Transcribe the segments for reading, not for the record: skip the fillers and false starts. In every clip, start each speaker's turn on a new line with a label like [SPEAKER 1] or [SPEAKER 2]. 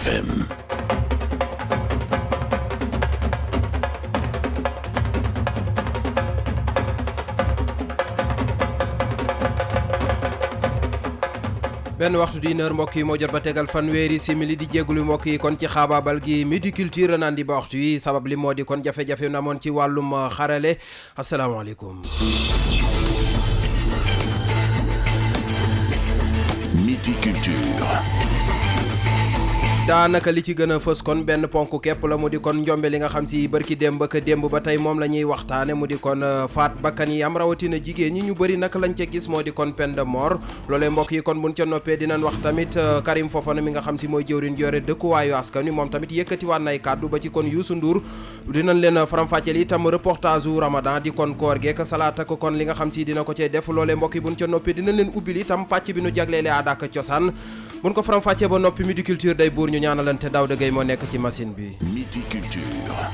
[SPEAKER 1] FM.
[SPEAKER 2] benn waxtu di heure mbokk yi moo jot ba tegal fanweeri simili di jégalu mbokk yi kon ci xaabaabal gi Midi Culture naan di ba waxtu yi sabab li moo di kon jafe-jafe na amoon ci wàllum xarale asalaamaaleykum.
[SPEAKER 1] Midi Culture.
[SPEAKER 2] daanaka li ci gën a fës kon benn ponk képp la mu di kon njombe li nga xam si bërki démb ak démb ba tey moom la ñuy waxtaane mu di kon faat bakkan yi am rawatina jigéen ñi ñu bëri naka lañ ca gis moo di kon peine de mort loolee mbokk yi kon buñ ca noppee dinañ wax tamit Karim Fofana mi nga xam si mooy jëwriñ yore dëkkuwaayu askan wi moom tamit yëkkatiwaat nay kàddu ba ci kon Youssou Ndour dinañ leen faram-fàcceel itam reportage u Ramadan di kon koor geek salaat ak kon li nga xam si dina ko cay def loolee mbokk yi buñ ca noppee dinañ leen ubbil itam pàcc bi nu jagleele aada ak cosaan buñ ko faram-fàccee ba noppi Midi Culture day buur ñu ñaanalante Daouda Gueye moo nekk ci machine bi.
[SPEAKER 1] Midi Culture.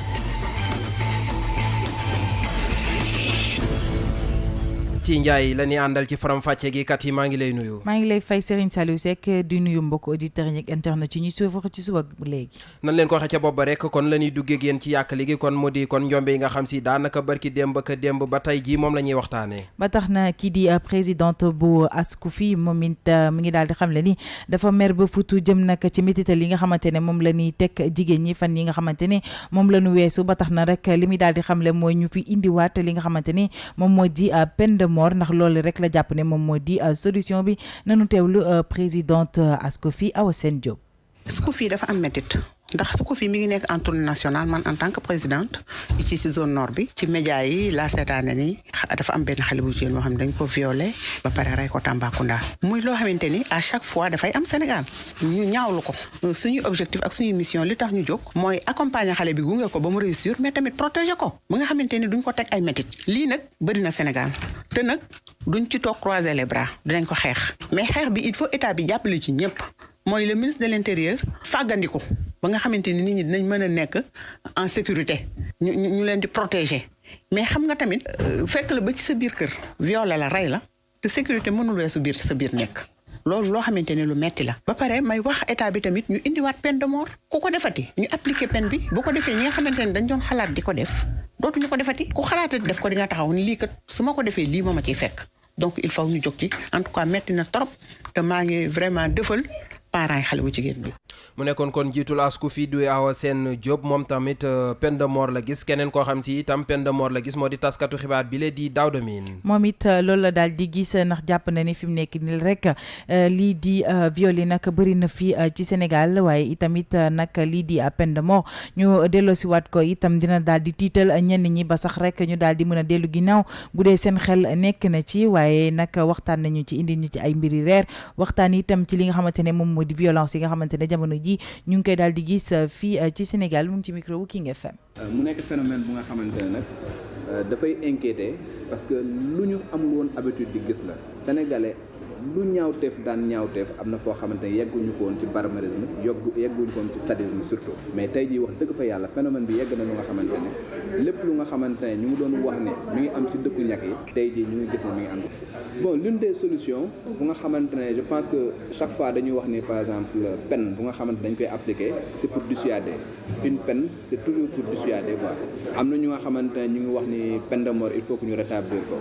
[SPEAKER 2] ci Ndiaye la ñuy àndal ci faram-fàcce gi kat yi maa ngi lay nuyu.
[SPEAKER 3] maa ngi lay fay Serigne Saliou Seck di nuyu mbokk auditeurs yi ak internet yi ñuy suivre ci suba léegi.
[SPEAKER 2] nan leen ko waxee ca bopp ba rek kon la ñuy duggee ak yéen ci yàq gi kon mu di kon njombe yi nga xam si daanaka barki démb ak démb ba tey jii moom la ñuy waxtaanee.
[SPEAKER 3] ba tax na kii di présidente bu ASCOFI moom it mi ngi daal di xamle ni dafa mer ba futu jëm nag ci métital yi nga xamante ne moom la ñuy teg jigéen ñi fan yi nga xamante ne moom la ñu weesu ba tax na rek li muy daal di xamle mooy ñu fi indiwaat li nga xamante ni moom moo di peine de mort ndax loolu rek la jàpp ne moom moo di solution bi nanu teewlu présidente ASCOFI Awa Sène Diop.
[SPEAKER 4] ASCOFI dafa am métit ndax ASCOFI mi ngi nekk en tournée nationale man en tant que présidente ci zone nord bi ci média yi laa seetaane ni dafa am benn xale bu jigéen moo xam ne dañ ko violé ba pare rey ko Tambacounda muy loo xamante ni à chaque fois dafay am Sénégal ñu ñaawlu ko suñu objectif ak suñu mission li tax ñu jóg mooy accompagner xale bi gunge ko ba mu réussir mais tamit protéger ko ba nga xamante ni duñ ko teg ay métit lii nag bëri na Sénégal te nag duñ ci toog croiser les bras dinañ ko xeex mais xeex bi il faut état bi jàppale ci ñëpp mooy le ministre de l'intérieur fàggandiku ba nga xamante ni nit ñi dinañ mën a nekk en sécurité ñu leen di protéger mais xam nga tamit fekk la ba ci sa biir kër violé la rey la te sécurité mënul weesu biir sa biir nekk loolu loo xamante ni lu metti la ba pare may wax état bi tamit ñu indiwaat peine de mort ku ko defati ñu appliquer peine bi bu ko defee ñi nga xamante ni dañ doon xalaat di ko def dootuñu ko defati ku xalaatati def ko di nga taxaw ni lii kat su ma ko defee lii moo ma ciy fekk donc il faut ñu jóg ci en tout cas metti na trop te maa ngi vraiment defal parents yi xale bu jigéen bi.
[SPEAKER 2] mu nekkoon kon jiitul ASCOFI du Awa Sène Diop moom tamit peine de mort la gis keneen koo xam si itam peine de mort la gis moo di taskatu xibaar bi lee di Daouda Mine.
[SPEAKER 3] moom it loolu la daal di gis ndax jàpp na ni fi mu nekk nii rek lii di viol yi nag bëri na fi ci Sénégal waaye itamit nag lii di peine de mort ñu delloosiwaat ko itam dina daal di tiital ñenn ñi ba sax rek ñu daal di mën a dellu ginnaaw bu dee seen xel nekk na ci waaye nag waxtaan nañu ci indi ñu ci ay mbiri reer waxtaan itam ci li nga xamante ne moom moo di violence yi nga xamante ne jamono ji ñu ngi koy daal di gis fii ci Sénégal mu ngi ci micro wu King FM.
[SPEAKER 5] mu nekk phénomène bu nga xamante ne nag dafay inquiéter parce que lu ñu amul woon habitude di gis la sénégalais lu ñaawteef daan ñaawteef am na foo xamante ne yegguñu foon ci barbarisme yegguñu foon ci sadisme surtout mais tey jii wax dëgg fa yàlla phénomène bi yegg na lu nga xamante ne lépp lu nga xamante ne ñu ngi doon wax ne mi ngi am ci dëkku ñàkk yi tey jii ñu ngi gis ne mi ngi am bon l'une des solutions bu nga xamante ne je pense que chaque fois dañuy wax ni par exemple peine bu nga xamante dañ koy appliquer c'est pour dissuader une peine c'est toujours pour dissuader quoi am na ñu nga xamante ne ñu ngi wax ni peine de mort il faut que ñu rétablir ko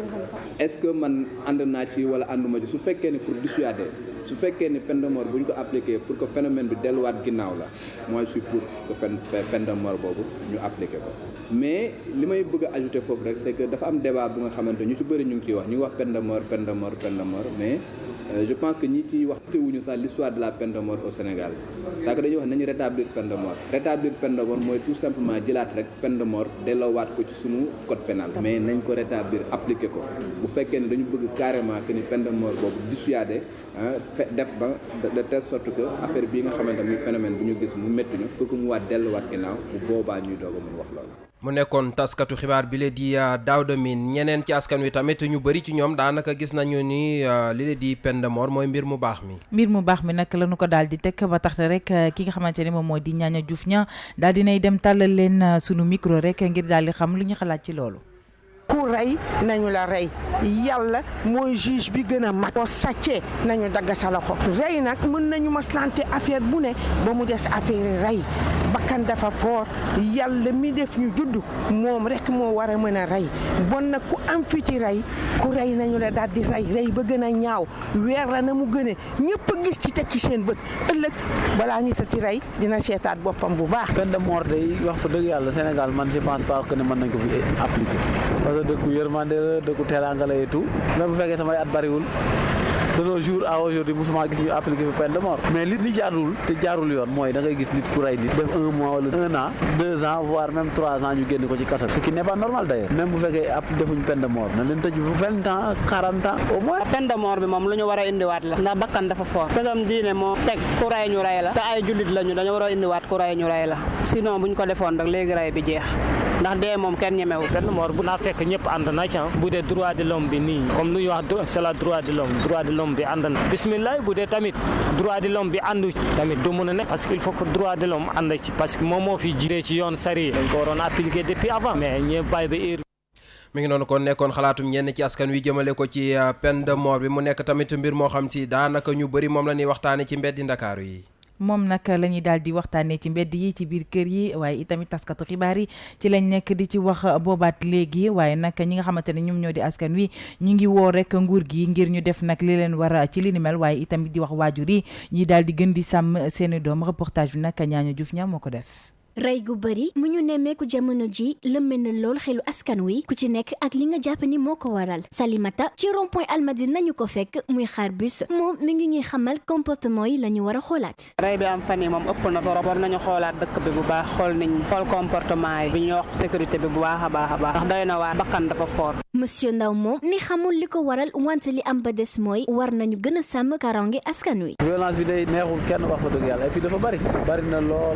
[SPEAKER 5] est-ce que man ànd naa ci wala ànduma ci su fekkee ne pour dissuader su fekkee ne peine de mort bu ñu ko appliquer pour que phénomène bi delluwaat ginnaaw la moi je suis pour que peine de mort boobu ñu appliquer ko mais li may bëgg a ajouter foofu rek c'est que dafa am débat bu nga xamante ñu ci bëri ñu ngi ciy wax ñu ngi wax peine de mort mais je pense que ñi ciy wax teewuñu sax l'histoire de la peine de mort au Sénégal parce que dañuy wax nañu rétablir peine de mort mooy tout simplement jëlaat rek peine de mort delloowaat ko ci sunu code pénal mais nañ ko rétablir appliquer ko bu fekkee ne dañu bëgg carrément que ni peine de mort boobu dissuader def ba de telle sorte que affaire bii nga xamante ni phénomène bu ñu gis mu métti ñu pour que mu waat delluwaat ginnaaw bu boobaa ñuy doog a mun wax loolu.
[SPEAKER 2] mu nekkoon taskatu xibaar bi la di Daouda Mine ñeneen ci askan wi tamit ñu bëri ci ñoom daanaka gis nañu ni li la di peine de mort mooy mbir mu baax mi.
[SPEAKER 3] mbir mu baax mi nag la ñu ko daal di teg ba tax rek ki nga xamante ne moom moo di Niania Diouf daal dinay dem tàllal leen sunu micro rek ngir daal di xam lu ñu xalaat ci loolu.
[SPEAKER 6] ku rey nañu la rey yàlla mooy juge bi gën a mag boo sàccee nañu dagg sa loxo rey nag mën nañu maslante affaire bu ne ba mu des affaire rey bakkan dafa foor yàlla mi def ñu judd moom rek moo war a mën a rey bon nag ku am fiti rey ku rey nañu la daal di rey ba gën a ñaaw weer la na mu gëne ñëpp a gis ci teg ci seen bët ëllëg balaa ñu tati rey dina seetaat boppam bu baax.
[SPEAKER 7] peine de mort day wax fa dëgg yàlla Sénégal man je pense pas que ne mën nañ ko fi appliquer parce que dëkku yërmande la dëkku teraanga la et tout même bu fekkee samay at bariwul de nos jours à aujourd'hui musuma gis ñu appliquer fi peine de mort mais li jaarul te jaarul yoon mooy da ngay gis nit ku rey nit def 1 mois wala 1 an 2 ans voire même 3 ans ñu génn ko ci kaso ce qui n'est pas normal d'ailleurs même bu fekkee defuñ peine de mort na leen tëj 20 ans 40 ans au moins.
[SPEAKER 8] peine de mort bi moom lu ñu war a indiwaat la ndax bakkan dafa fort sagam diine moo teg ku rey ñu rey la te ay jullit lañu dañu war a indiwaat ku rey ñu rey la sinon buñ ko defoon rek léegi rey bi jeex ndax dee moom kenn ñemewu.
[SPEAKER 9] peine de mort bu naa fekk ñëpp ànd na ci bu dee droit de l'homme bi nii comme lu ñuy wax c'est la droit de l'homme bi ànd na bismillah bu dee tamit droit de l'homme bi àndu tamit du mën a nekk parce qu'il faut que droit de l'homme ànd ci parce que moom moo fi jiree ci yoon sari dañ ko waroon appliquer depuis avant mais ñe bàyyi ba heure.
[SPEAKER 2] mi ngi noonu kon nekkoon xalaatum ñenn ci askan wi jëmale ko ci peine de mort bi mu nekk tamit mbir moo xam si daanaka ñu bëri moom la ñuy waxtaane ci mbeddi Ndakaaru yi.
[SPEAKER 3] moom nag la ñuy daal di waxtaanee ci mbedd yi ci biir kër yi waaye itamit taskatu xibaar yi ci lañ nekk di ci wax boobaat léegi waaye nag ñi nga xamante ne ñoom ñoo di askan wi ñu ngi woo rek nguur gi ngir ñu def nag li leen war a ci li ni mel waaye itamit di wax waajur yi ñi daal di gën di sàmm seeni doom reportage bi nag Ñaaña Diouf ñaa moo ko def.
[SPEAKER 10] rey gu bëri mu ñu nemmeeku jamono ji lëmbe na lool xelu askan wi ku ci nekk ak li nga jàpp ni moo ko waral Salimata ci rond-point Almadies nañu ko fekk muy xaar bus moom mi ngi ñuy xamal comportement yi la ñu war a xoolaat.
[SPEAKER 8] rey bi am fan yi moom ëpp na torop war nañu xoolaat dëkk bi bu baax xool nit ñi xool comportement yi bi ñu wax sécurité bi bu baax a baax ndax doy na waar bakkan dafa fort.
[SPEAKER 10] monsieur Ndaw moom ni xamul li ko waral wante li am ba des mooy war nañu gën a sàmm karange askan wi.
[SPEAKER 7] violence bi day neexul kenn wax fa dëgg yàlla et puis dafa bari na lool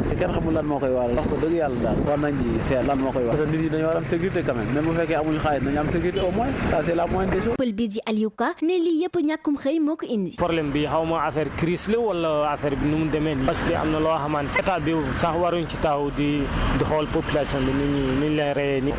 [SPEAKER 7] te kenn xamul lan moo koy waral wax ko dëgg yàlla daal war nañ ci seet lan moo koy waral parce que nit ñi dañoo war am sécurité quand même bu fekkee amuñu xaalis nañu am sécurité au moins ça c'est la moindre des choses.
[SPEAKER 10] pël bi di Aliou Ka ne lii yëpp ñàkkum xëy moo ko indi.
[SPEAKER 9] problème bi xaw ma affaire crise la wala affaire bi nu mu demee nii parce que am na loo xamante état bi sax waruñ ci taw di xool population bi nit ñi ni leen reyee ni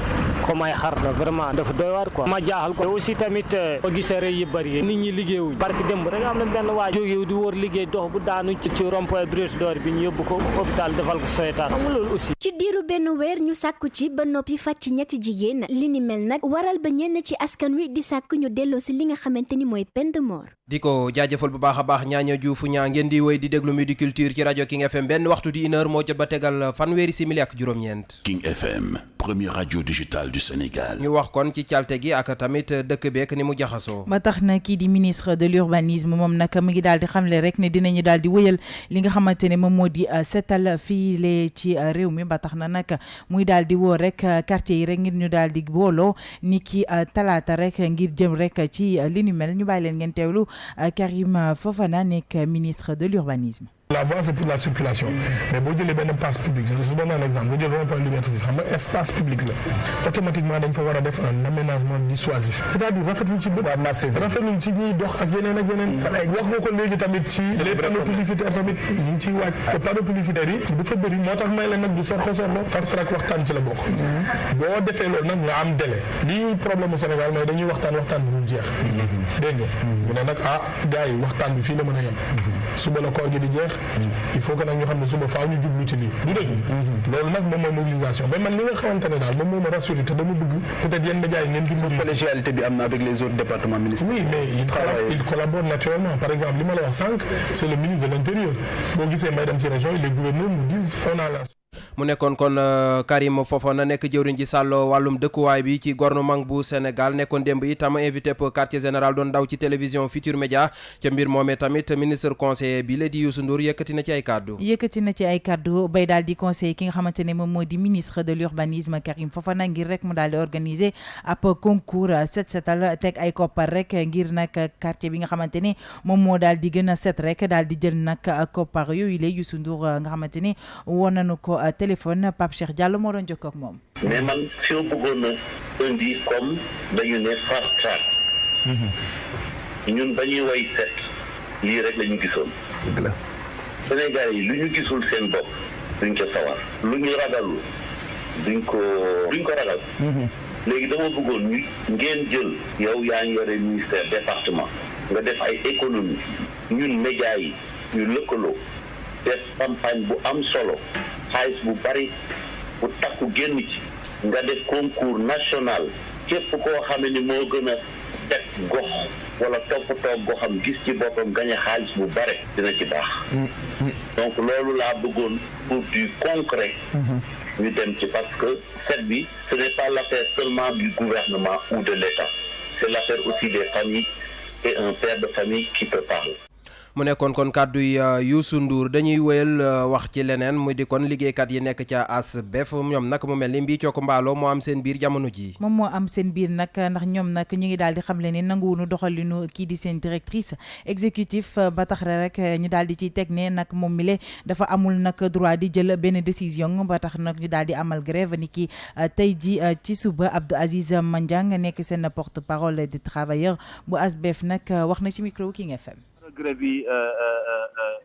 [SPEAKER 9] comme ay xar la vraiment dafa doy waar quoi ma jaaxal ko aussi tamit boo gisee rey yi bëri nit ñi liggéeyuñ barki démb rek am na benn waa jógewu di wóor liggéey dox bu daanu ci rond-point Brioche Dorée bi ñu yóbbu ko hôpital defal ko soyetaan xam nga loolu aussi.
[SPEAKER 10] ci diiru benn weer ñu sàkku ci ba noppi fàcc ci ñetti jigéen li ni mel nag waral ba ñenn ci askan wi di sàkk ñu delloo si li nga xamante ni mooy peine de mort.
[SPEAKER 2] di ko jaajëfal bu baax a baax Ñaaña Diouf ñaa ngeen di wéy di déglu Midi Culture ci rajo King FM benn waxtu di 1h moo jot ba tegal fanweeri simili ak juróom-ñeent.
[SPEAKER 1] King FM, première radio digitale du Sénégal.
[SPEAKER 2] ñu wax kon ci calte gi ak tamit dëkk beek ni mu jaxasoo.
[SPEAKER 3] ba tax na kii di ministre de l'urbanisme moom nag mu ngi daal di xamle rek ne dinañu daal di wëyal li nga xamante ne moom moo di setal fii lee ci réew mi ba tax na nag muy daal di woo rek quartier yi rek ngir ñu daal di booloo ni ki talaata rek ngir jëm rek ci li ni mel ñu bàyyi leen ngeen teewlu Karim Fofana nekk ministre de l'urbanisme.
[SPEAKER 11] La voie c'est pour la circulation mais boo jëlee benn place publique je donne un exemple boo jël rond-point Liberté 6 xam nga espace public la automatiquement dañ fa war a def un aménagement dissuasif c'est-à-dire rafetlu ci bët rafetlu ci ñiy dox ak yeneen wax nga ko léegi tamit ci les panneaux publicitaires tamit ñu ngi ciy waaj te panneaux publicitaires yi dafa bëri moo tax may leen nag du sorxo fast track waxtaan ci la bokk boo defee loolu nag nga am délai lii problème au Sénégal mooy dañuy waxtaan bu dul jeex dégg nga ñu ne nag gars yi waxtaan bi fii la mën a yem suba la koor gi di jeex il faut que nag ñu xam ne suba faaw ñu jublu ci lii du dëgg loolu nag moom mooy mobilisation mais man li nga xamante ne daal moom moo ma rassuré te dama bëgg peut-être yenn médias yi ngeen dimbali
[SPEAKER 12] collégialité bi am na avec les autres départements ministériels.
[SPEAKER 11] oui mais il collabore naturellement par exemple li ma la wax sànq c'est le ministre de l'Intérieur boo gisee may dem ci région yi les gouverneurs nous disent on a la
[SPEAKER 2] mu nekkoon kon Karim Fofana nekk jëwriñ ji sàllo wàllum dëkkuwaay bi ci gouvernement bu Sénégal nekkoon démb itam invité pour quartier général doon daw ci télévision Futur Média ca mbir moomee tamit ministre conseiller bi la di Youssou Ndour yëkkati na ci ay kaddu bay daal di conseiller ki nga xamante ne moom moo di ministre de l'urbanisme Karim Fofana ngir rek mu daal di organiser ab concours setal teg ay koppar rek ngir nag quartier bi nga xamante ne moom moo daal di gën a set rek daal di jël nag koppar yooyu la Youssou Ndour nga xamante ne woon nañu ko téléphone Pape Cheikh Diallo moo doon jokkoo ak moom.
[SPEAKER 13] mais man fi ma bëggoon a indi comme dañu ne fast track. ñun dañuy way set lii rek la ñu gisoon. dëgg la. Sénégal yi lu ñu gisul seen bopp duñ ko sawar lu ñu ragalul duñ ko ragal. léegi dama bëggoon ñu ngeen jël yow yaa ngi yore ministère département nga def ay économie ñun médias yi ñu lëkkaloo def campagne bu am solo xaalis bu bari bu takku génn ci nga def concours national képp koo xam ni moo gën a teg gox wala toppatoo goxam gis ci boppam gañe xaalis bu bare dina ci baax. donc loolu laa bëggoon pour du concret. ñu dem ci parce que fête bi ce n'est pas l'affaire seulement du gouvernement ou de l'État c'est l'affaire aussi des familles et un père de famille qui peut parler.
[SPEAKER 2] mu nekkoon kon kàddu yi Youssou Ndour dañuy wéyal wax ci leneen mu di kon liggéeykat yi nekk ca ASBEF ñoom nag mu mel ni mbii coo ko mbaaloo moo am seen biir jamono ji
[SPEAKER 3] moom moo am seen biir nag ndax ñoom nag ñu ngi daal di xamle ni nanguwunu doxalinu kii di seen directrice exécutif ba tax rek ñu daal di ciy teg ne nag moom mi le dafa amul nag droit di jël benn décision ba tax nag ñu daal di amal grève ni ki tey ji ci suba Abdou Aziz Mandiang nekk seen porte-parole des travailleurs bu ASBEF nag wax na ci micro King FM.
[SPEAKER 14] grève bi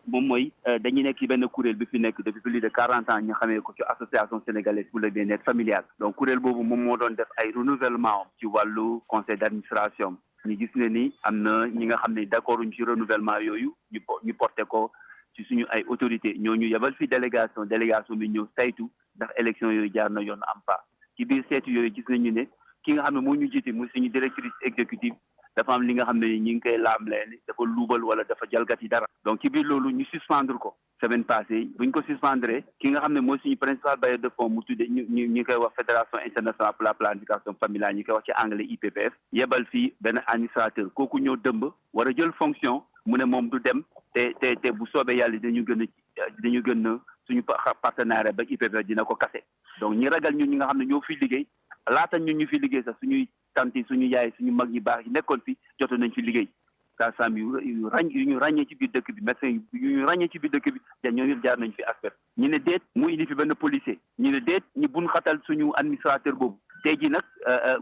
[SPEAKER 14] moom mooy dañuy nekk ci benn kuréel bi fi nekk depuis plus de 40 ans ñu xamee ko ci association sénégalaise pour le bien-être familial donc kuréel boobu moom moo doon def ay renouvellement ci wàllu conseil d'administration ñu gis ne ni am na ñi nga xam ne d'accord uñ ci renouvellement yooyu ñu porté ko ci suñu ay autorités ñooñu yebal fi délégation bi ñëw saytu ndax élection yooyu jaar na yoon am pas ci biir seetu yooyu gis nañu ne ki nga xam ne moo ñu jiite muy suñu directrice exécutive dafa am li nga xam ne ñi ngi koy laamlee dafa luubal wala dafa jalgati dara donc ci biir loolu ñu suspendre ko semaine passée buñ ko suspendre ki nga xam ne mooy suñu principal bailleur de fonds mu tudde ñu koy wax fédération internationale pour la planification familiale ñu koy wax ci anglais IPPF yebal fii benn administrateur kooku ñëw dëmb war a jël fonction mu ne moom du dem te bu soobee yàlla dañu gën a suñu partenaire ba IPPF dina ko kase donc ñi ragal ñun ñi nga xam ne ñoo fi liggéey laata ñun ñu fi liggéey sax suñuy tanti suñu yaay suñu mag ñi baax yi nekkoon fi jotoon nañ fi liggéey sage-femme yu ñu ràññee ci biir dëkk bi médecin yu ñu ràññee ci biir dëkk bi te ñooñu jaar nañ fi ASBEF ñu ne déet mu indi fi benn policier ñu ne déet ñu bun xatal suñu administrateur boobu tey ji nag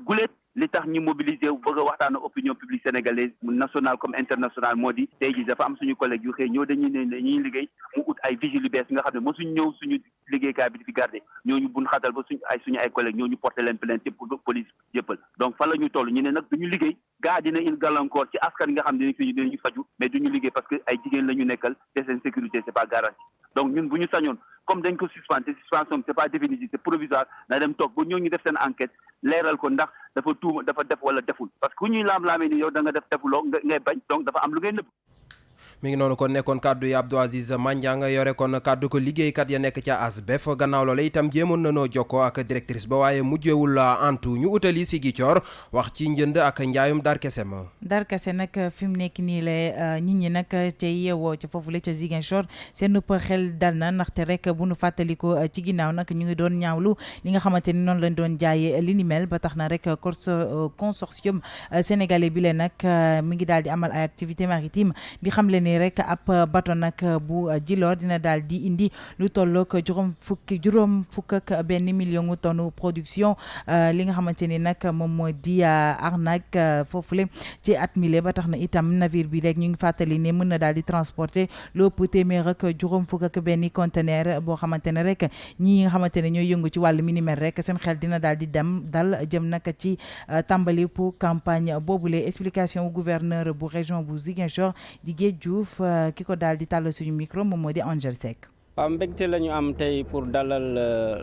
[SPEAKER 14] guleet li tax ñu mobiliser bëgg a waxtaan ak opinion publique sénégalaise nationale comme internationale moo di tey ji dafa am suñu collègue yu xëy ñoo dañuy ne dañuy liggéey mu ut ay vigile yu bees nga xam ne mosuñ ñëw suñu liggéeykaay bi di fi garder ñooñu bun xatal ba suñu ay collègues ñooñu porté leen plainte yëpp police yëppal donc fa la ñu toll ñu ne nag duñu liggéey gaa dina il gàllankoor ci askan nga xam ne dañu faju mais duñu liggéey parce que ay jigéen la ñu nekkal te seen sécurité c'est pas garanti donc ñun bu ñu sañoon comme dañ ko suspendre te suspension c'est pas définitif c'est provisoire na dem toog ba ñooñu def seen enquête leeral ko ndax dafa def wala deful parce que ku ñuy laam-laamee ni yow da nga def defuloo ngay bañ donc dafa am lu ngay nëbb.
[SPEAKER 2] mi ngi noonu kon nekkoon kàddu yi Abdou Aziz Mandiang yore kon kàddu ko liggéeykat ya nekk ca ASBEF gannaaw loola itam jéemoon nanoo jokkoo ak directrice ba waaye mujjewul antu ñu utali Ziguinchor wax ci njënd ak njaayum darkase ma
[SPEAKER 3] darkase nag fi mu nekk nii la nit ñi nag ca yeewoo ca foofu la ca Ziguinchor seen nëpp xel dal na ndaxte rek bu nu fàttaliko ci ginnaaw nag ñu ngi doon ñaawlu li nga xamante ni noonu lañ doon jaayee li ni mel ba tax na rek consortium sénégalais bi leen nag mi ngi daal di amal ay activité maritime di xam leen rek ab bato nag bu Djilor dina daal di indi lu tollook juróom fukk ak benn million tonne production li nga xamante ni nag moom moo di arnaque foofule ci at mile ba tax na itam navire bi rek ñu ngi fàttali ne mën na daal di transporter lu ëpp téeméer ak juróom fukk ak benn conteneur boo xamante ne rek ñi nga xamante ne ñooy yëngu ci wàllu minimètre rek seen xel dina daal di dal jëm nag ci tàmbali pour campagne boobule explication gouverneur bu région bu Ziguinchor di Diouf ki ko daal di tàll suñu micro moom moo di Angel Seck.
[SPEAKER 15] waaw mbégte la ñu am tey pour dalal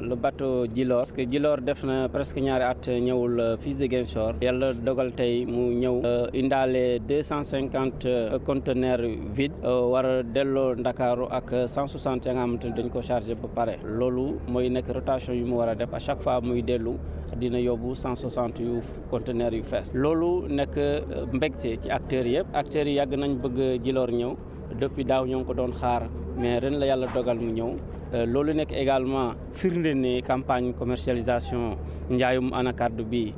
[SPEAKER 15] le bateau Djilor parce que Djilor def na presque ñaari at ñëwul fii Ziguinchor yàlla dogal tey mu ñëw indaale 250 conteneurs vides war a delloo Ndakaaru ak 160 ya nga xamante ne dañ ko chargé ba pare loolu mooy nekk rotation yu mu war a def à chaque fois muy dellu dina yóbbu 160 yu conteneurs yu fees loolu nekk mbégte ci acteurs yi yàgg nañ bëgg Djilor ñëw depuis daaw ñoo ngi ko doon xaar mais ren la yàlla dogal mu ñëw loolu nekk également firnde ne campagne commercialisation njaayum anacarde bi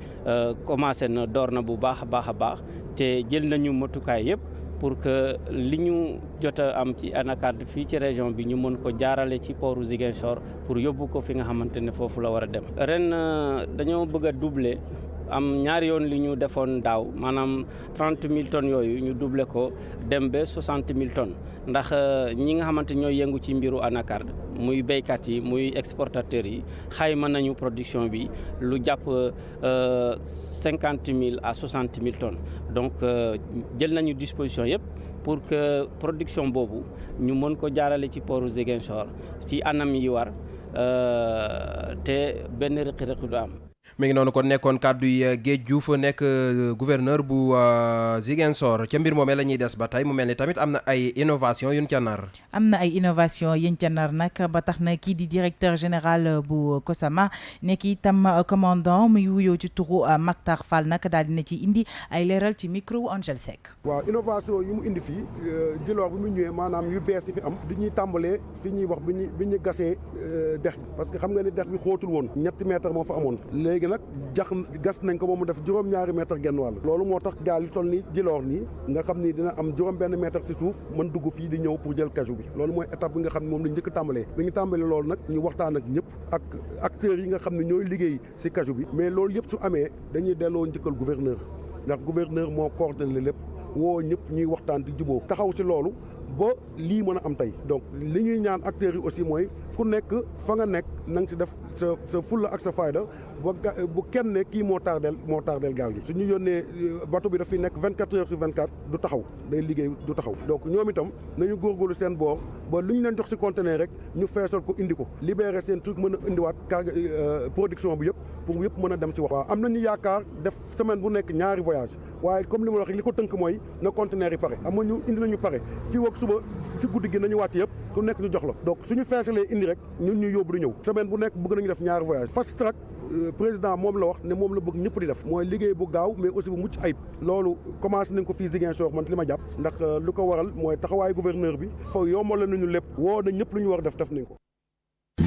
[SPEAKER 15] commencé na door na bu baax a baax te jël nañu matukaay yëpp pour que li ñu jot a am ci anacarde fii ci région bi ñu mën ko jaarale ci portu Ziguinchor pour yóbbu ko fi nga xamante ne foofu la war a dem ren dañoo bëgg a doubler am ñaari yoon li ñu defoon daaw maanaam 30 000 tonnes yooyu ñu doublé ko dem ba 60 000 tonnes ndax ñi nga xamante ñooy yëngu ci mbiru anacarde muy béykat yi muy exportateurs yi xayma nañu production bi lu jàpp 50 000 à 60 000 tonnes donc jël nañu disposition yëpp pour que production boobu ñu mën ko jaarale ci pooru Ziguinchor ci anam yi war te benn rëq-rëq du am.
[SPEAKER 2] mi ngi noonu kon nekkoon kàddu yi Géej Diouf nekk gouverneur bu Ziguinchor ca mbir moomee la ñuy des ba tey mu mel ni tamit am na ay innovation yuñ ca nar.
[SPEAKER 3] am na ay innovation yuñ ca nar nag ba tax na kii di directeur général bu COSAMA nekk itam commandant muy wuyoo ci turu Mactar Fall nag daal dina ci indi ay leeral ci micro Angel Seck.
[SPEAKER 16] waaw innovation yi mu indi fii Djilor bi mu ñëwee maanaam yu bees yi fi am di ñuy tàmbalee fi ñuy wax bi ñu gasee dex bi parce que xam nga ni dex bi xóotul woon 7 mètres moo fa amoon léegi nag gas nañ ko ba mu def 2 mètres genn wàll loolu moo tax gaal yu toll ni Djilor nii nga xam ni dina am 1 mètre si suuf mën dugg fii di ñëw pour jël cajou bi loolu mooy étape bi nga xam ne moom lañ njëkk tàmbalee bi ñu tàmbalee loolu nag ñu waxtaan ak ñëpp ak acteurs yi nga xam ne ñooy liggéey si cajou bi mais loolu yëpp su amee dañuy delloo njëkkal gouverneur ndax gouverneur moo coordonné lépp woo ñëpp ñuy waxtaan di jubóo taxaw si loolu ba lii mën a am tey donc li ñuy ñaan acteurs yi aussi mooy ku nekk fa nga nekk na nga si def sa fulla ak sa fayda bu kenn ne kii moo tardeel gaal gi su ñu yónnee bateau bi daf fi nekk 24 heures sur 24 du taxaw day liggéey du taxaw donc ñoom itam nañu góorgóorlu seen boor ba lu ñu leen jox si conteneur rek ñu feesal ko indi ko libérer seen truc mën a indiwaat carga production bi yëpp pour yëpp mën a dem si wax waaw am nañu yaakaar def semaine bu nekk 2 voyage waaye comme li ma wax li ko tënk mooy na conteneur yi pare am ñu indi nañu pare fii ak suba si guddi gi nañu wàcc yëpp ku nekk ñu jox la donc suñu feesalee indi rek ñun ñu yóbbu du ñëw semaine bu nekk bëgg nañu def 2 voyage fast track président moom la wax ne moom la bëgg ñëpp di def mooy liggéey bu gaaw mais aussi bu mucc ayib loolu commencé nañ ko fii Ziguinchor man li ma jàpp ndax lu ko waral mooy taxawaayu gouverneur bi fa yombal nañu lépp woo na ñëpp lu ñu war a def nañ ko.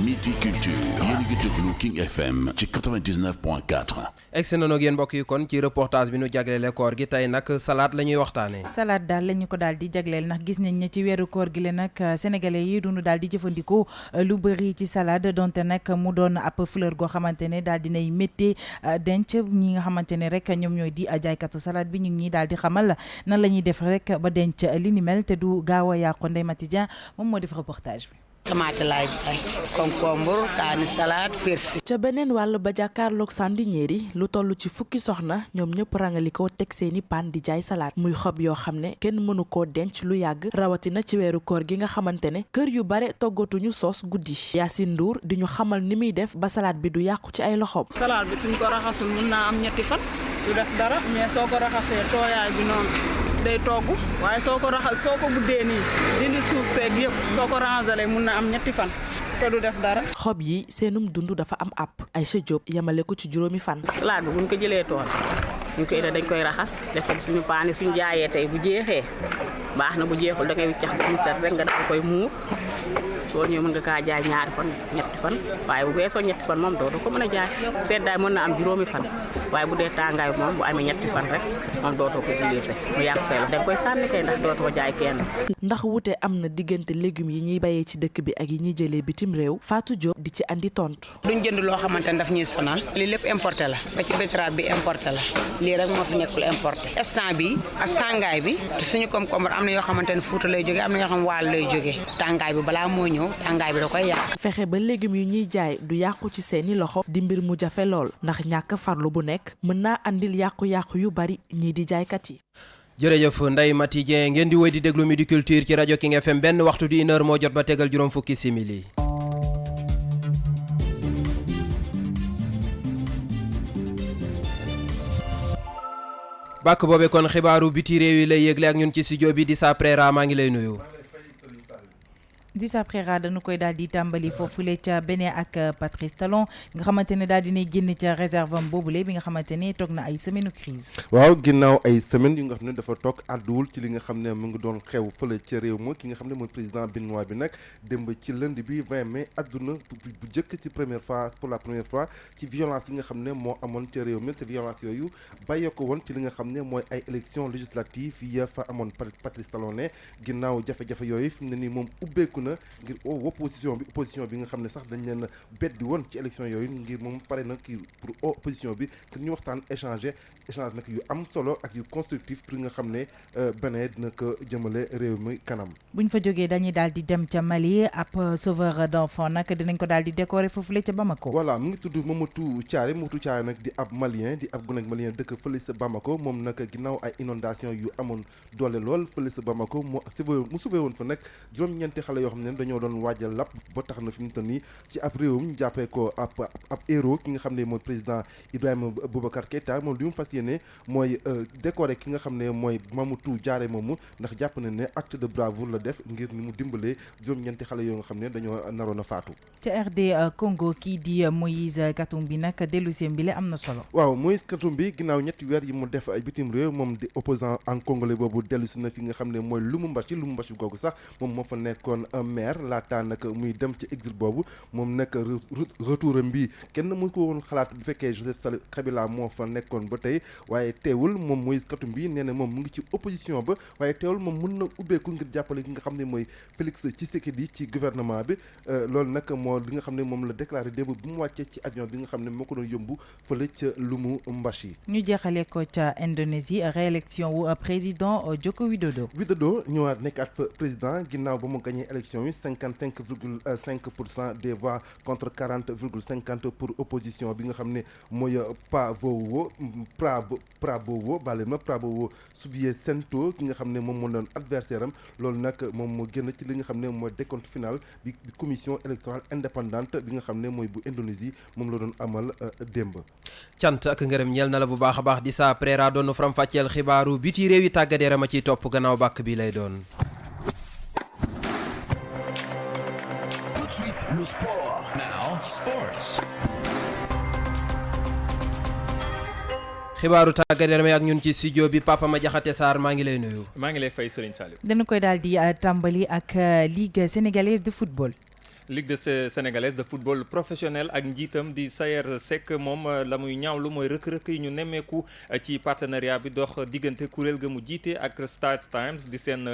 [SPEAKER 1] Midi Culture yéen a ngi déglu King FM ci 99.4.
[SPEAKER 2] egsi nañu ak yéen mbokk yi kon ci reportage bi nu jagleele koor gi tey nag salade la ñuy waxtaanee.
[SPEAKER 3] salade daal la ñu ko daal di jagleel ndax gis nañ ne ci weeru koor gi la nag sénégalais yi duñu daal di jëfandikoo lu bëri ci salade donte nag mu doon ab fleur goo xamante ne daal dinay métti denc ñi nga xamante ne rek ñoom ñooy di jaaykatu salade bi ñu ngi daal di xamal nan la ñuy def rek ba denc li ni mel te du gaaw a yàqu. Ndeye Mati Dia moom moo def reportage bi.
[SPEAKER 17] tomate laay jaay concombre kaani salade persil.
[SPEAKER 18] ca beneen wàll ba jàkkaarloog sandiniéri lu toll ci fukki soxna ñoom ñëpp rangalikoo teg seeni paan di jaay salade muy xob yoo xam ne kenn mënu koo denc lu yàgg rawatina ci weeru koor gi nga xamante ne kër yu bare toggatuñu soos guddi. Yacine Ndour di ñu xamal ni muy def ba salade bi du yàqu ci ay loxoom.
[SPEAKER 8] salade bi suñ ko raxasul mun naa am 3 fan du def dara mais soo ko raxasee tooyaay bi noonu day togg waaye soo ko buddee nii dindi suuf feeg yëpp soo ko rangalee mun na am 3 fan te du def dara.
[SPEAKER 18] xob yi seenum dund dafa am app Aïcha Diop yamale ko ci 7 fan.
[SPEAKER 17] salade bi buñ ko jëlee tool ñu koy dañ koy raxas def ko suñu paani suñu jaayee tey bu jeexee baax na bu jeexul da ngay wiccax bu set rek nga dafa koy muur soo ñëwee mën nga kaa jaay 2 fan 3 fan waaye bu weesoo 3 fan moom doo ko mën a jaay seddaay mën na am 7 fan waaye bu dee tàngaay moom bu amee 3 fan rek moom dootoo ko utilisé mu yàqu say la da nga koy sànni kay ndax dootoo jaay kenn.
[SPEAKER 18] ndax wute am na diggante légumes yi ñuy bayee ci dëkk bi ak yi ñuy jëlee bitim réew Fatou Diop di ci andi tontu.
[SPEAKER 17] duñ jënd loo xamante ne daf ñuy sonal lii lépp importé la ba ci betterave bi importé la lii rek moo fi nekkul importé instant bi ak tàngaay bi te suñu koom-koom am na yoo xamante ne Fuuta lay jógee am na yoo xam Waal lay jógee tàngaay bi balaa moo ñëw tàngaay bi da koy yàq.
[SPEAKER 18] fexe ba légumes yi ñuy jaay du yàqu ci seeni loxo di mbir mu jafe lool ndax ñàkk farlu bu nekk mën naa andil yàqu-yàqu yu bari ñii di jaaykat yi.
[SPEAKER 2] jërëjëf Ndeye Mati Dieng ngeen di wéy di déglu Midi Culture ci rajo King FM benn waxtu di 1h moo jot ba tegal juróom fukki simili. bàkk boobe kon xibaaru biti réew yi lay yëgle ak ñun ci studio bi di sa Préra maa ngi lay nuyu.
[SPEAKER 3] di sa Préra dañu koy daal di tàmbali foofule ca Bénin ak Patrice Talon nga xamante ne daal dinay génn ca réserve am boobule bi nga xamante ne toog na ay semaine crise
[SPEAKER 19] waaw ginnaaw ay semaines yu nga xam ne dafa toog àdduwul ci li nga xam ne mu ngi doon xew fële ca réew ma ki nga xam ne mooy président béninois bi nag démb ci lundi bi 20 mai àdduna bu jëkk ci pour la première fois ci violence yi nga xam ne moo amoon ca réew mi te violence yooyu bàyyee ko woon ci li nga xam ne mooy ay élections législatives ya fa amoon Patrice Talon ne ginnaaw jafe-jafe yooyu fi mu ne nii moom ubbeeku na ngir opposition bi nga xam ne sax dañ leen beddi woon ci élection yooyu ngir moom pare na kii pour opposition bi ngir ñu waxtaan échange nag yu am solo ak yu constructif pour nga xam ne Bénin dina ko jëmale réew mi kanam.
[SPEAKER 3] buñ fa jógee dañuy daal di dem ca Mali ab sauveur d'enfant nag dinañ ko daal di décorer foofule ca Bamako.
[SPEAKER 19] voilà mu ngi tudd Mamadou Thiaré nag di ab malien malien dëkk fële sa Bamako moom nag ginnaaw ay inondation yu amoon doole lool fële sa Bamako mu sauvé woon fa nag juróom-ñeenti xale yoo xam ne dañoo doon waajal lap ba tax na fi mu toll nii ci ab réewum ñu jàppee ko ab héros ki nga xam ne mooy président Ibrahima Boubacar Keïta moom li mu fas yéene mooy décorer ki nga xam ne mooy Mamadou Thiaré moomu ndax jàpp na ne acte de bravoure la def ngir ni mu dimbalee juróom-ñeenti xale yoo nga xam ne dañoo naroon a faatu.
[SPEAKER 3] ca RD Congo kii di Moïse Katumbi nag dellusi mbile am na solo.
[SPEAKER 19] waaw Moïse Katumbi ginnaaw ñetti weer yi mu def ay bitim réew moom di opposant en congolais boobu dellusi na fi nga xam ne mooy Lumumbashi googu sax moom moo fa nekkoon maire laataa nag muy dem ci exil boobu moom nag retouram bi kenn mu ko woon xalaat bu fekkee Joseph Kabila moo fa nekkoon ba tey waaye teewul moom Moïse Katumbi nee na moom mu ngi ci opposition ba waaye teewul moom mën na ubbeeku ngir jàppale ki nga xam ne mooy Félix Tshisekedi ci gouvernement bi loolu nag moo li nga xam ne moom la déclaré démb bu mu wàccee ci avion bi nga xam ne moo ko doon yóbbu fële ca Lumumbashi.
[SPEAKER 3] ñu jeexale ko ca Indonésie réélection wu président Joko Widodo
[SPEAKER 19] ñëwaat nekkaat fa président ginnaaw ba mu gagné élection yi 55,5% des voix contre 40,50 pour opposition bi nga xam ne mooy Prabowo Subianto ki nga xam ne moom moo doon adversaire am loolu nag moom moo génn ci li nga xam ne mooy décompte final bi commission électorale indépendante bi nga xam ne mooy bu Indonésie moom la doon amal démb.
[SPEAKER 2] cant ak ngërëm ñeel na la bu baax a baax di sa préra doon faram fàcceel xibaaru biti réew yi tàggat yaram a ciy topp gannaaw bàkk bi lay doon.
[SPEAKER 1] Tout de suite le sport. Now sports.
[SPEAKER 2] xibaaru tàggat yaram ak ñun ci studio bi Papa Madiakhate Sarr maa ngi lay nuyu.
[SPEAKER 20] maa ngi lay fay Serigne Saliou.
[SPEAKER 3] dana koy daal di tàmbali ak Ligue sénégalaise de football.
[SPEAKER 20] Ligue sénégalaise de football professionnel ak njiitam di Sayer Seck moom la muy ñaawlu mooy rëkk-rëkk yi ñu nemmeeku ci partenariat bi dox diggante kuréel ga mu jiite ak Stars Times di seen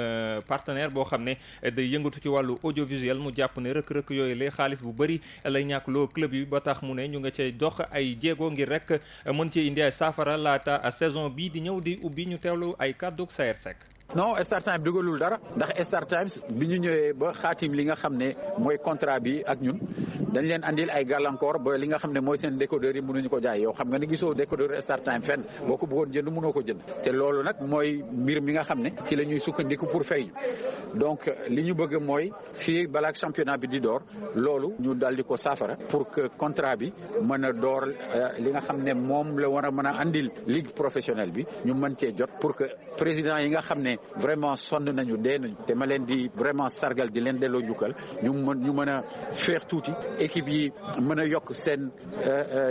[SPEAKER 20] partenaire boo xam ne day yëngatu ci wàllu audiovisuel mu jàpp ne rëkk-rëkk yooyu lay xaalis bu bëri lay ñàkkloo club yi ba tax mu ne ñu nga cay dox ay jéego ngir rek mën cee indi ay saafara laata saison bii di ñëw di ubbi ñu teewlu ay kàddug Sayer Seck.
[SPEAKER 21] non Star Times dugalul dara ndax Star Times bi ñu ñëwee ba xaatim li nga xam ne mooy contrat bi ak ñun dañ leen andil ay gàllankoor ba li nga xam ne mooy seen décodeur yi mënuñu ko jaay yow xam nga ne gisoo décodeur Star Times fenn boo ko bëggoon jënd mënoo ko jënd te loolu nag mooy mbir mi nga xam ne ci la ñuy sukkandiku pour fay ñu donc li ñu bëgg mooy fii balaa championnat bi di door loolu ñu dal di ko saafara pour que contrat bi mën a door li nga xam ne moom la war a mën a andil ligue professionnelle bi ñu mën cee jot pour que président yi nga xam ne vraiment sonn nañu dee nañu te ma leen di vraiment sargal di leen delloo jukkal ñu mën a féex tuuti équipe yi mën a yokk seen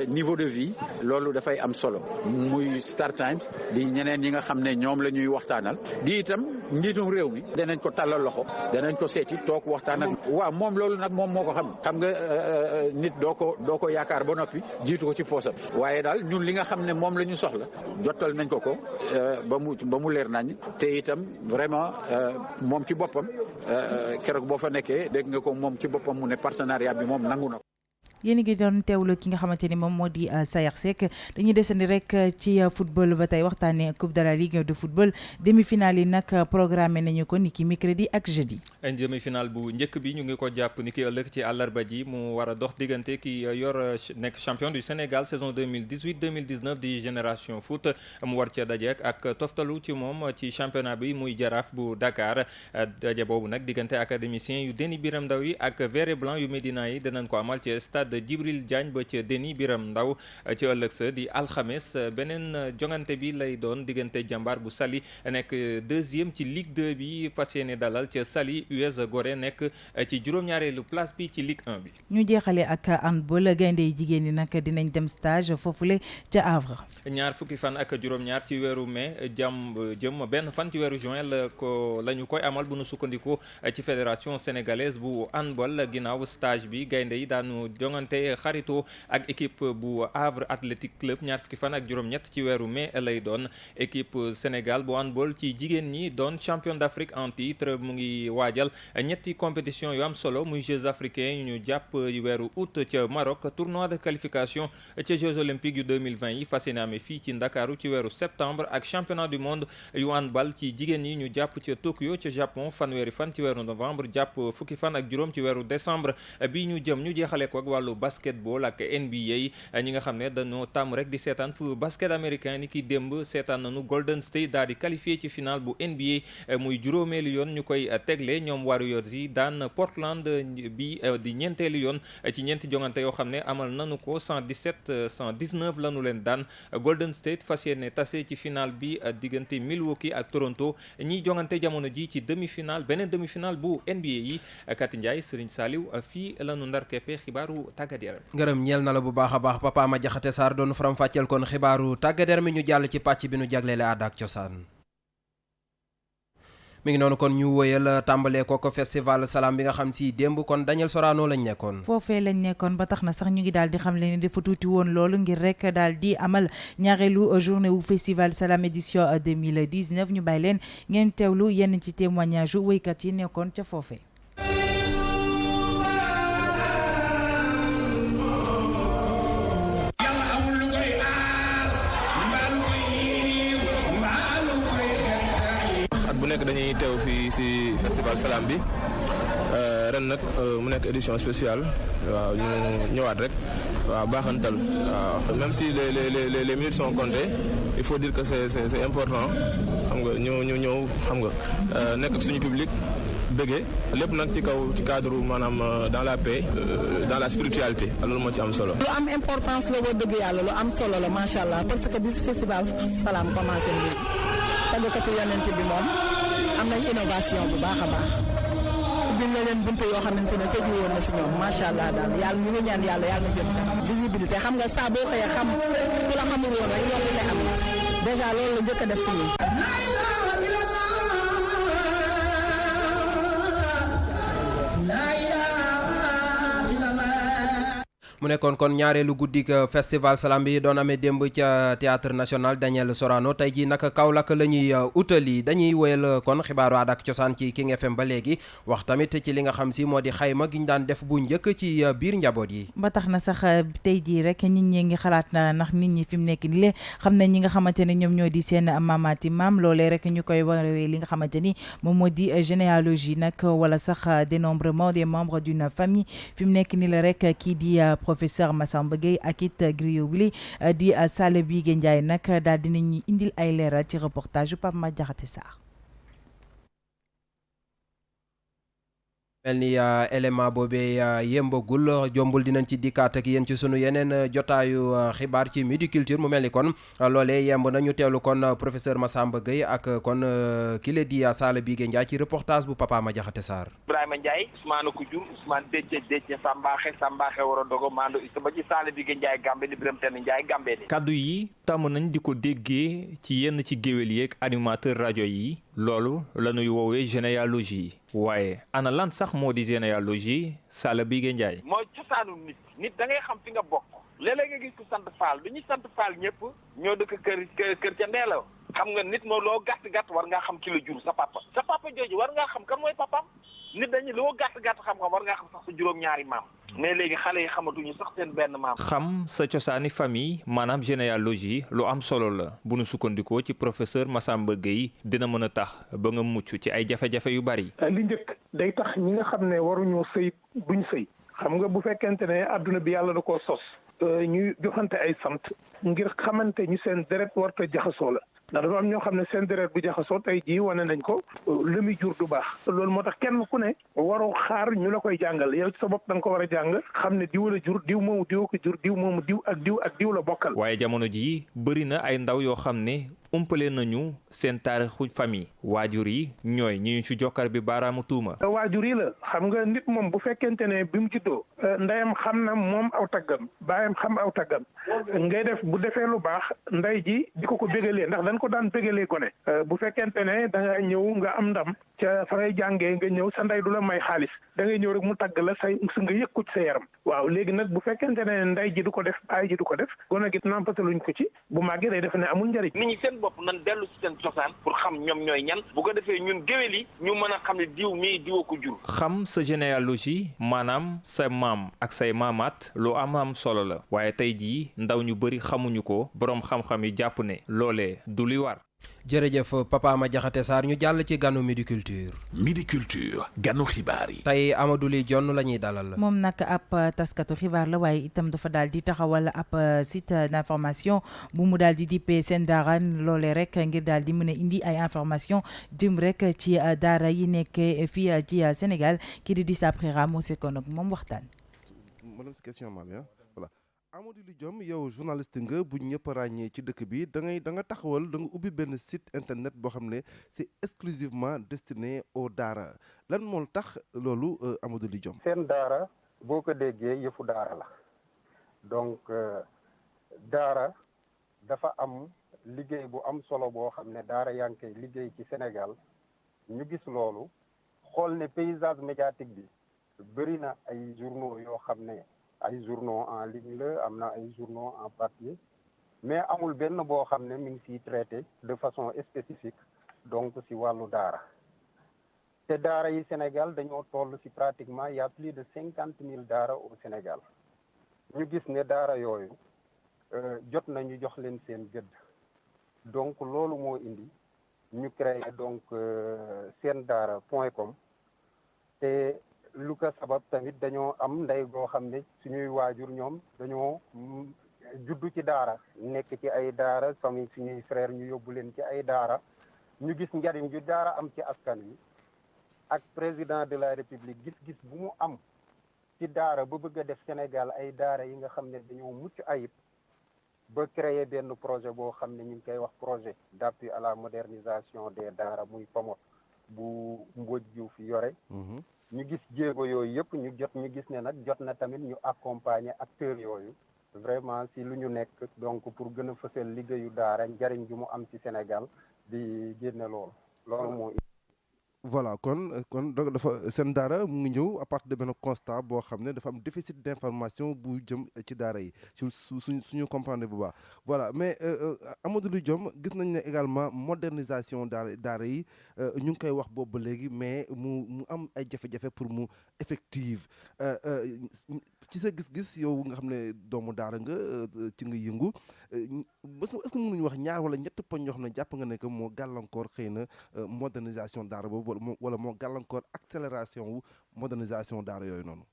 [SPEAKER 21] niveau de vie loolu dafay am solo muy Star Times di ñeneen yi nga xam ne ñoom la ñuy waxtaanal di itam njiitum réew mi danañ ko tàllal loxo danañ ko seeti toog waxtaan ak waaw moom loolu nag moom moo ko xam nga nit doo ko yaakaar ba noppi jiitu ko ci poosam waaye daal ñun li nga xam ne moom la ñu soxla jottal nañ ko ba mu leer nañ te itam vraiment moom ci boppam keroog boo fa nekkee dégg nga ko moom ci boppam mu ne partenariat bi moom nangu na ko.
[SPEAKER 3] yéen a ngi doon teewlu ki nga xamante ni moom moo di Sayer Seck dañuy desandi rek ci football ba tey waxtaanee coupe de la ligue de football demi-finale yi nag programmé nañu ko niki mercredi ak jeudi.
[SPEAKER 20] demi-finale bu njëkk bi ñu ngi ko jàpp niki ëllëg ci àllarba ji mu war a dox diggante ki yor nekk champion du Sénégal saison 2018-2019 di Génération Foot mu war ca daje ak toftalu ci moom ci championnat bi muy Jaraaf bu Dakar daje boobu nag diggante académicien yu Déni Biram Ndaw yi ak vert et blanc yu Médina yi danañ ko amal ci stade de Djibril Diagne ba ca Déni Biram Ndaw ci ëllëg sa di alxames beneen jongante bi lay doon diggante Jàmbaar bu Saly nekk deuxième ci Ligue 2 bi fas yéene dalal ca Saly US Gorée nekk ci juróom-ñaareelu place bi ci Ligue 1 bi.
[SPEAKER 3] ñu jeexale ak handball gaynde yi jigéen ñi nag dinañ dem stage foofule ca Havre.
[SPEAKER 20] ñaar fukki fan ak juróom-ñaar ci weeru mai jëm benn fan ci weeru juin la ñu koy amal bu nu sukkandiku ci fédération sénégalaise bu handball ginnaaw stage bi gaynde yi daanu jongante xarito ak équipe bu Havre Athletic Club ñaar fukki fan ak juróom-ñett ci weeru mai lay doon. Équipe Sénégal bu handball ci jigéen ñi doon champion d'Afrique en titre mu ngi waajal ñetti compétition yu am solo muy Jeux africains yu ñu jàpp weeru août ca Maroc, tournoi de qualification ca Jeux olympiques yu 2020 yi fas yéene amee fii ci Ndakaaru ci weeru septembre ak championnat du monde yu handball ci jigéen ñi ñu jàpp ca Tokyo ca Japon fanweeri fan ci weeru novembre jàpp fukki fan ak juróom ci weeru décembre bi ñu jëm. ñu jeexale ko ak wàllu basketball ak NBA ñi nga xam ne dañoo tàmm rek di seetaan fu basket américain ni ki démb seetaan nañu Golden State daal di qualifié ci final bu NBA muy juróomeelu yoon ñu koy tegle ñoom Warriors yi daan Portland bi di ñeenteelu yoon ci ñeenti jongante yoo xam ne amal nañu ko 117-119 lañu leen daan. Golden State fas yéene tase ci final bi diggante Milwaukee ak Toronto ñiy jongante jamono ji ci demi-finale beneen demi-finale bu NBA yi. Kati Ndiaye Serigne Saliou fii lañu ndar keppe xibaaru tàggat yaram.
[SPEAKER 2] ngërëm ñeel na la bu baax a baax Papa Ma Jaxate Sarr doon faram fàcceel kon xibaaru tàggat yaram mi ñu jàll ci pàcc bi nu jagleele aada ak cosaan. mi ngi noonu kon ñu wëyal tàmbalee ko festival Salam bi nga xam si démb kon Daniel Sorano lañ nekkoon.
[SPEAKER 3] foofee lañ nekkoon ba tax na sax ñu ngi daal di xam le ni dafa tuuti woon loolu ngir rek daal di amal ñaareelu journée wu festival Salam édition 2019 ñu bàyyi leen ngeen teewlu yenn ci témoignage yu wéykat yi nekkoon ca foofee.
[SPEAKER 4] bu nekk dañuy teew fii ci festival Salam bi ren nag mu nekk édition spéciale waaw ñu ñëwaat rek waaw baaxantal waaw même si les minutes sont comptées il faut dire que c'est important xam nga ñu ñëw xam nga nekk ak suñu public bëggee lépp nag ci kaw ci cadre maanaam dans la paix dans la spiritualité loolu moo ci am solo.
[SPEAKER 22] lu am importance la boo dëgg yàlla lu am solo la macha allah parce que bi festival Salam commencé nii tàggkatu yonent bi moom am nañ innovation bu baax a baax ubbil na leen bunte yoo xamante ne tëju woon na si ñoom macha allah daal yàlla ñu ngi ñaan yàlla na jëm kanam visibilité xam nga saa boo xëyee xam ku la xamul woon rek loolu lay am déjà loolu la njëkk a def si ñun.
[SPEAKER 2] mu nekkoon kon ñaareelu guddik festival Salam bi doon amee démb ca théâtre national Daniel Sorano tey jii nag Kaolack la ñuy utali dañuy woyal kon xibaaru aada ak cosaan ci King FM ba léegi wax tamit ci li nga xam si moo di xayma gi ñu daan def bu njëkk ci biir njaboot yi.
[SPEAKER 3] ba tax na sax tey jii rek nit ñi ngi xalaat na ndax nit ñi fi mu nekk nii xam ne ñi nga xamante ne ñoom ñoo di seen maamaati maam loolee rek ñu koy waree li nga xamante ni moom moo di généalogie nag wala sax dénombrement des membres d'une famille fi mu nekk nii la rek kii di professeur Massamba Gueye ak it griot bi di Sall Bigué Ndiaye nag daal dinañu indil ay leeral ci reportage Pape Ma Jaxate Sarr.
[SPEAKER 2] mel ni élément boobee yëmbagul jombul dinañ ci dikkaat ak yéen ci sunu yeneen jotaayu xibaar ci Midi Culture mu mel ni kon loolee yemb nañu teelu kon professeur Massamba Gueye ak kon kile di Sall Bigué Ndiaye ci reportage bu Papa Ma Jaxate Sarr.
[SPEAKER 23] Ibrahima Ndiaye Ousmane ko jur Ousmane Déthié Sambaaxe war a dogo mando isa ba ci Sall Bigué Ndiaye Gambe ni Birame Tene Ndiaye Gambe ni
[SPEAKER 20] kaddu yi tàmm nañ di ko déggee ci yenn ci géwél yeeg animateur rajo yi loolu la ñuy woowee généalogie waaye ana lan sax moo di généalogie Sall Bigué Ndiaye.
[SPEAKER 23] mooy cosaanu nit da ngay xam fi nga bokk léeg-léeg nga gis ko sant Fall du ñu sant Fall ñëpp ñoo dëkk kër ca Ndeelaw xam nga nit moo loo gàtt war ngaa xam ki la jur sa papa jooju war ngaa xam kan mooy papaam nit dañu loo gàtt xam-xam war ngaa xam sax sa juróom-ñaari maam mais léegi xale yi xamatuñu sax seen benn maam.
[SPEAKER 20] xam sa cosaani famille maanaam généalogie lu am solo la bu nu sukkandikoo ci professeur Massamba Gueye dina mën a tax ba nga mucc ci ay jafe-jafe yu bari.
[SPEAKER 11] li njëkk day tax ñi nga xam ne waruñoo sëy buñ sëy xam nga bu fekkente ne adduna bi yàlla da koo sos ñuy joxante ay sant ngir xamante ñu seen deret warta jaxasoo la ndax dafa am ñoo xam ne seen deret bu jaxasoo tey jii wane nañ ko lu muy jur du baax loolu moo tax kenn ku ne waru xaar ñu la koy jàngal yow sa bopp da nga ko war a jàng xam ne diw la jur diw moomu diw ko jur diw moomu diw ak diw la bokkal.
[SPEAKER 20] waaye jamono jii bëri na ay ndaw yoo xam ne umpale nañu seen taarixu famille waajur yi ñooy ñi ñu ci jokkar bi baaraamu tuuma.
[SPEAKER 5] waajur yi la xam nga nit moom bu fekkente ne bi mu juddoo ndeyam xam na moom aw taggam baayam xam aw taggam ngay def bu defee lu baax ndey ji di ko bégalee ndax dañ ko daan bégalee gone bu fekkente ne da nga ñëw nga am ndam ca fa ngay jàngee nga ñëw sa ndey du la may xaalis da ngay ñëw rek mu tagg la say nga yëg ko ci sa yaram waaw léegi nag bu fekkente ne ndey ji du ko def baay ji du ko def gone gi nampataluñ ko ci bu màggee day def ne amul njëriñ.
[SPEAKER 23] nit ñi seen bopp nan dellu si seen cosaan pour xam ñoom ñooy ñan bu ko defee ñun géwél yi ñu mën a xam ne diw mii diwa ko jur.
[SPEAKER 20] xam sa généalogie maanaam sa maam ak say maamaat lu am solo la waaye tey jii ndaw ñu bëri xamuñu ko boroom xam-xam yi jàpp ne loolee du li war.
[SPEAKER 2] jërëjëf Papa Ma Jaxate Sarr ñu jàll ci ganu Midi Culture.
[SPEAKER 1] Midi Culture ganu xibaar yi.
[SPEAKER 2] tey Amadou Ly Dione la ñuy dalal.
[SPEAKER 3] moom nag ab taskatu xibaar la waaye itam dafa daal di taxawal ab site d'information bu mu daal di dippee seen daara loolee rek ngir daal di mën a indi ay information jëm rek ci daara yi nekkee fii ci Sénégal kii di Dissa Préra moo sekkoon ak moom waxtaan.
[SPEAKER 19] Amadou Ly Diome yow journaliste nga bu ñëpp ràññee ci dëkk bi da nga taxawal da nga ubbi benn site internet boo xam ne c'est exclusivement destiné aux daara lan moo tax loolu Amadou Ly Diome.
[SPEAKER 6] seen daara boo ko déggee yëfu daara la donc daara dafa am liggéey bu am solo boo xam ne daara yaa ngi koy liggéey ci Sénégal ñu gis loolu xool ne paysage médiatique bi bëri na ay journaux yoo xam ne. ay journaux en ligne la am na ay journaux en papier mais amul benn boo xam ne mi ngi siy traité de façon spécifique donc si wàllu daara te daara yi Sénégal dañoo toll si pratiquement y a plus de 50,000 daara au Sénégal ñu gis ne daara yooyu jot nañu jox leen seen gëdd donc loolu moo indi ñu créé donc sendaara.com te lu ko sabab tamit dañoo am ndey goo xam ne suñuy waajur ñoom dañoo juddu ci daara nekk ci ay daara famille suñuy frère ñu yóbbu leen ci ay daara ñu gis njariñ ju daara am ci askan wi ak président de la république gis-gis bu mu am ci daara ba bëgg a def Sénégal ay daara yi nga xam ne dañoo mucc ayib ba créer benn projet boo xam ne ñu ngi koy wax projet d'appui à la modernisation des daara muy PAMOD bu Mbodj Diouf yore ñu gis jéego yooyu yëpp ñu gis ne nag jot na tamit ñu accompagner acteurs yooyu vraiment si lu ñu nekk donc pour gën a fësal liggéeyu daara njariñ ju mu am ci Sénégal di génne loolu moo
[SPEAKER 19] voilà kon dafa seen daara mu ngi ñëw à partir de benn constat boo xam ne dafa am déficit d'information bu jëm ci daara yi suñu comprendre bu baax voilà mais Amadou Ly Diome gis nañ ne également modernisation daara yi ñu ngi koy wax boobu ba léegi mais mu am ay jafe-jafe pour mu effective ci sa gis-gis yow nga xam ne doomu daara nga ci nga yëngu est-ce que mënuñu wax ñaar wala ñett poñ yoo xam ne jàpp nga ne que moo gàllankoor xëy na modernisation daara boobu wala moo gàllankoor accélération wu modernisation daara yooyu noonu.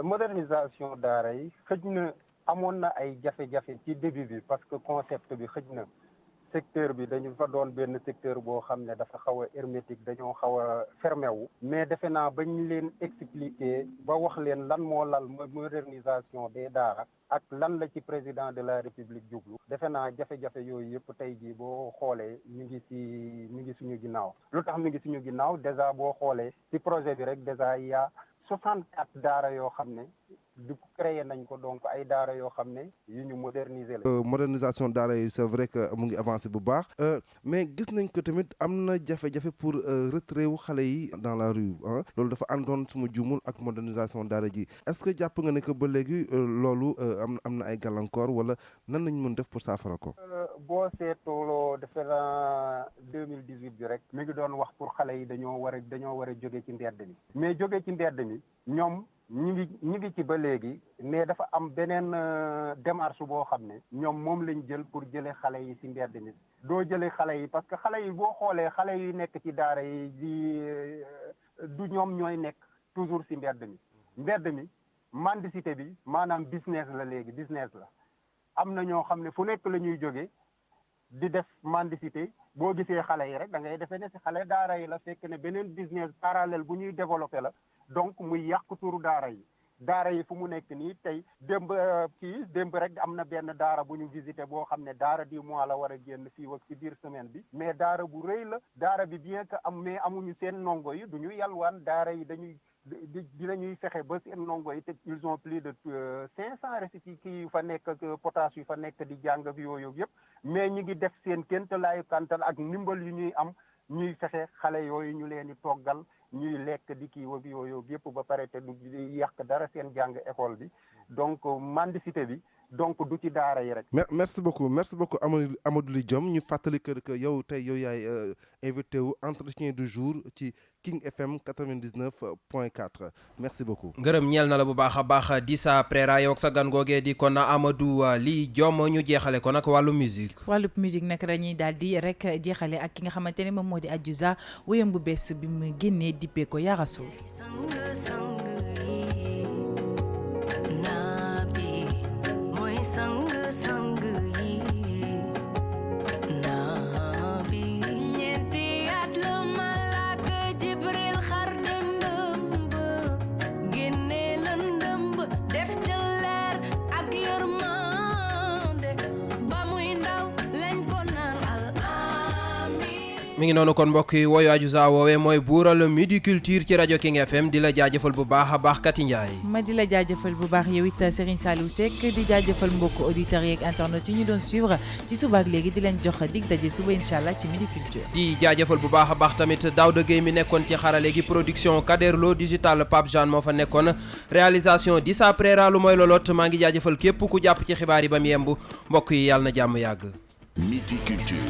[SPEAKER 6] modernisation daara yi xëj na amoon na ay jafe-jafe ci début bi parce que concept bi xëj na secteur bi dañu fa doon benn secteur boo xam ne dafa xaw a hermétique dañoo xaw a fermé wu mais defe naa bañ leen expliquer ba wax leen lan moo lal modernisation des daara ak lan la ci président de la république jublu defe naa jafe-jafe yooyu yëpp tey jii boo xoolee mi ngi suñu ginnaaw lu tax mi ngi suñu ginnaaw déjà boo xoolee ci projet bi rek déjà il y a 64 daara yoo xam ne du créé nañ ko donc ay daara yoo xam ne yu ñu moderniser la.
[SPEAKER 19] modernisation daara yi c'est vrai que mu ngi avancé bu baax mais gis nañ ko tamit am na jafe-jafe pour retrait wu xale yi dans la rue loolu dafa àndoon suma juumul ak modernisation daara ji est-ce que jàpp nga ne que ba léegi loolu am na ay gàllankoor wala nan lañ mën def pour saafara ko.
[SPEAKER 6] boo seetooloo defe naa 2018 bi rek mi ngi doon wax pour xale yi dañoo war a jóge ci mbedd mi mais jóge ci mbedd mi ñoom ñu ngi ci ba léegi mais dafa am beneen démarche boo xam ne ñoom moom lañ jël pour jëlee xale yi ci mbedd mi doo jëlee xale yi parce que xale yi boo xoolee xale yi nekk ci daara yi du ñoom ñooy nekk toujours ci mbedd mi mendicité bi maanaam business la léegi business la am na ñoo xam ne fu nekk la ñuy jóge di def mendicité boo gisee xale yi rek da ngay defee ne ci xale daara yi la fekk ne beneen business parallèle bu ñuy développé la donc muy yàq turu daara yi daara yi fu mu nekk nii tey démb rek am na benn daara bu ñu visité boo xam ne daara du mois la war a génn fii ak ci biir semaine bi mais daara bu rëy la daara bi bien que mais amuñu seen ndongo yi du ñu yalwaan daara yi dinañuy fexe ba seen ndongo yi te ils ont plus de 500 récipient kii yu fa nekk ak potasse yu fa nekk di jàng ak yooyu yëpp mais ñu ngi def seen kéemtalaayu kantan ak ndimbal yu ñuy am ñuy fexe xale yooyu ñu leen di toggal ñuy lekk di kii wag yooyu yëpp ba pare te du yàq dara seen jàng école bi donc mendicité bi donc du ci daara yi rek.
[SPEAKER 19] merci beaucoup Amadou Ly Diom ñu fàttali que yow tey yow yaay invité wu entretien du jour ci King FM 99.4 merci beaucoup.
[SPEAKER 2] ngërëm ñeel na la bu baax a baax Dissa Préra yow ak sa gan googee di kon Amadou Ly Diom ñu jeexale ko nag wàllu musique.
[SPEAKER 3] wàllu musique nag dañuy daal di rek jeexale ak ki nga xamante ne moom moo di Adiouza wéyam bu bees bi mu génnee dippee ko Yaa Rasuul.
[SPEAKER 2] mi ngi noonu kon mbokk yi woyu Adiouza woowee mooy buural Midi Culture ci rajo King FM di la jaajëfal bu baax a baax Kati Ndiaye.
[SPEAKER 3] ma di la jaajëfal bu baax yow it Serigne Saliou Seck di jaajëfal mbokk auditeurs yeeg internautes yi ñu doon suivre ci suba ak léegi di leen jox dig daje suba incha allah ci Midi Culture.
[SPEAKER 2] di jaajëfal bu baax a baax tamit Daouda Gueye mi nekkoon ci xarale gi production Kaderlo digital Pape Jean moo fa nekkoon réalisation Dissa Préra lu mooy loloot maa ngi jaajëfal képp ku jàpp ci xibaar yi ba mu yemb mbokk yi yàlla na jàmm yàgg.
[SPEAKER 1] Midi Culture.